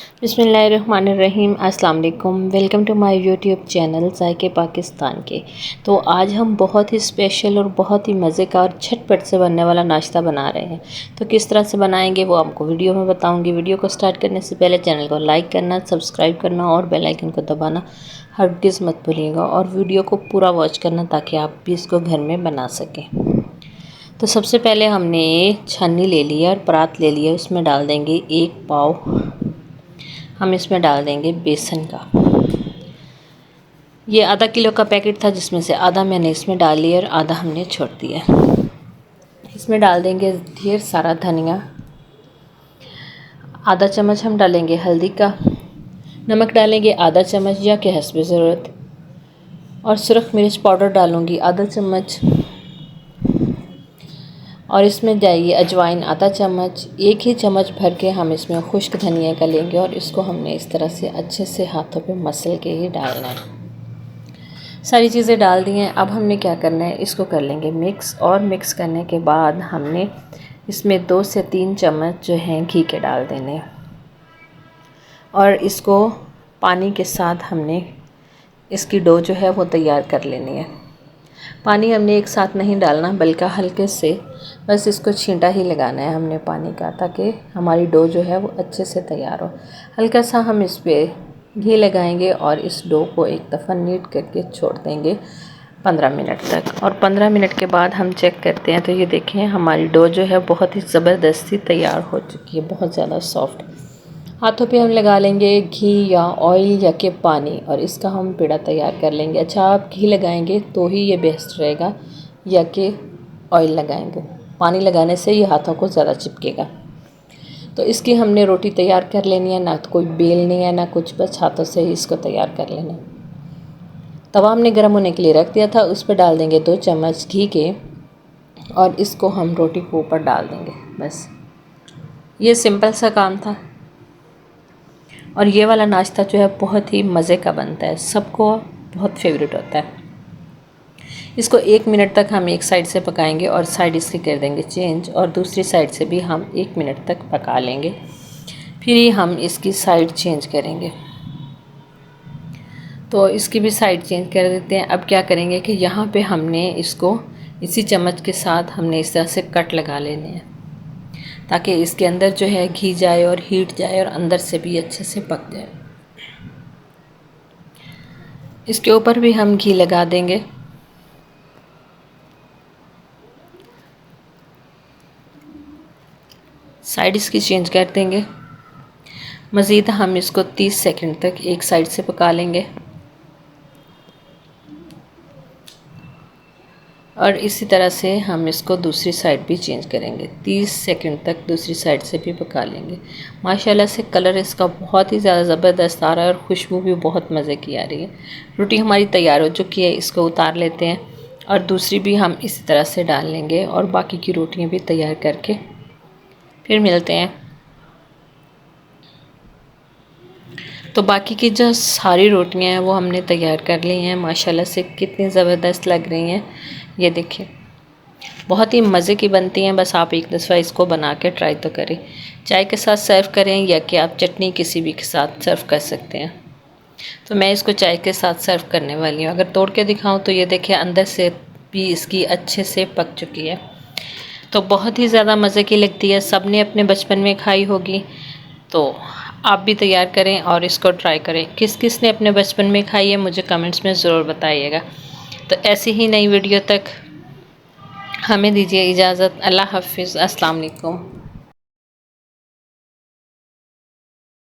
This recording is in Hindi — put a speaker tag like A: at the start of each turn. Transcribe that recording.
A: बिस्मिल्लाहिर्रहमानिर्रहीम। अस्सलाम वालेकुम। Welcome to my YouTube channel जायके पाकिस्तान के। तो आज हम बहुत ही स्पेशल और बहुत ही मज़े का और झटपट से बनने वाला नाश्ता बना रहे हैं। तो किस तरह से बनाएंगे वो आपको वीडियो में बताऊंगी। वीडियो को स्टार्ट करने से पहले चैनल को लाइक करना, सब्सक्राइब करना और बेल आइकन को दबाना हरगिज़ मत भूलिएगा, और वीडियो को पूरा वॉच करना ताकि आप भी इसको घर में बना सकें। तो सबसे पहले हमने छन्नी ले लिया और परात ले लिया, उसमें डाल देंगे 1 पाव। हम इसमें डाल देंगे बेसन का। ये आधा किलो का पैकेट था, जिसमें से आधा मैंने इसमें डाल लिया और आधा हमने छोड़ दिया। इसमें डाल देंगे ढेर सारा धनिया। आधा चम्मच हम डालेंगे हल्दी का। नमक डालेंगे आधा चम्मच या के हस्बे ज़रूरत, और सुरख मिर्च पाउडर डालूँगी आधा चम्मच, और इसमें जाइए अजवाइन आधा चम्मच। 1 ही चम्मच भर के हम इसमें खुश्क धनिया का लेंगे और इसको हमने इस तरह से अच्छे से हाथों पे मसल के ही डालना है। सारी चीज़ें डाल दी हैं। अब हमने क्या करना है, इसको कर लेंगे मिक्स, और मिक्स करने के बाद हमने इसमें 2 से 3 चम्मच जो हैं घी के डाल देने हैं, और इसको पानी के साथ हमने इसकी डो जो है वो तैयार कर लेनी है। पानी हमने एक साथ नहीं डालना, बल्कि हल्के से बस इसको छींटा ही लगाना है हमने पानी का, ताकि हमारी डो जो है वो अच्छे से तैयार हो। हल्का सा हम इस पर घी लगाएंगे और इस डो को एक दफ़ा नीट करके छोड़ देंगे 15 मिनट तक। और 15 मिनट के बाद हम चेक करते हैं, तो ये देखें हमारी डो जो है बहुत ही ज़बरदस्ती तैयार हो चुकी है, बहुत ज़्यादा सॉफ्ट। हाथों पे हम लगा लेंगे घी या ऑयल या के पानी, और इसका हम पेड़ा तैयार कर लेंगे। अच्छा, आप घी लगाएंगे तो ही ये बेस्ट रहेगा, या कि ऑयल लगाएंगे। पानी लगाने से ये हाथों को ज़्यादा चिपकेगा। तो इसकी हमने रोटी तैयार कर लेनी है, ना तो कोई बेलनी है ना कुछ, बस हाथों से ही इसको तैयार कर लेना है। तवा हमने गर्म होने के लिए रख दिया था, उस पर डाल देंगे 2 चम्मच घी के, और इसको हम रोटी के ऊपर डाल देंगे। बस ये सिंपल सा काम था। और ये वाला नाश्ता जो है बहुत ही मज़े का बनता है, सबको बहुत फेवरेट होता है। इसको 1 मिनट तक हम एक साइड से पकाएंगे और साइड इसकी कर देंगे चेंज, और दूसरी साइड से भी हम 1 मिनट तक पका लेंगे, फिर ही हम इसकी साइड चेंज करेंगे। तो इसकी भी साइड चेंज कर देते हैं। अब क्या करेंगे कि यहाँ पे हमने इसको इसी चम्मच के साथ हमने इस तरह से कट लगा लेने हैं, ताकि इसके अंदर जो है घी जाए और हीट जाए और अंदर से भी अच्छे से पक जाए। इसके ऊपर भी हम घी लगा देंगे। साइड इसकी चेंज कर देंगे। मज़ीद हम इसको 30 सेकंड तक एक साइड से पका लेंगे, और इसी तरह से हम इसको दूसरी साइड भी चेंज करेंगे। 30 सेकंड तक दूसरी साइड से भी पका लेंगे। माशाल्लाह से कलर इसका बहुत ही ज़्यादा ज़बरदस्त आ रहा है और खुशबू भी बहुत मज़े की आ रही है। रोटी हमारी तैयार हो चुकी है, इसको उतार लेते हैं, और दूसरी भी हम इसी तरह से डाल लेंगे, और बाकी की रोटियाँ भी तैयार करके फिर मिलते हैं। तो बाकी की जो सारी रोटियां हैं वो हमने तैयार कर ली हैं। माशाल्लाह से कितनी ज़बरदस्त लग रही हैं, ये देखिए बहुत ही मज़े की बनती हैं। बस आप एक दफ़ा इसको बना के ट्राई तो करें। चाय के साथ सर्व करें, या कि आप चटनी किसी भी के साथ सर्व कर सकते हैं। तो मैं इसको चाय के साथ सर्व करने वाली हूँ। अगर तोड़ के दिखाऊँ तो ये देखिए अंदर से भी इसकी अच्छे से पक चुकी है। तो बहुत ही ज़्यादा मज़े की लगती है, सब ने अपने बचपन में खाई होगी, तो आप भी तैयार करें और इसको ट्राई करें। किस किस ने अपने बचपन में खाई है मुझे कमेंट्स में ज़रूर बताइएगा। तो ऐसी ही नई वीडियो तक हमें दीजिए इजाज़त। अल्लाह हाफ़िज़। अस्सलाम वालेकुम।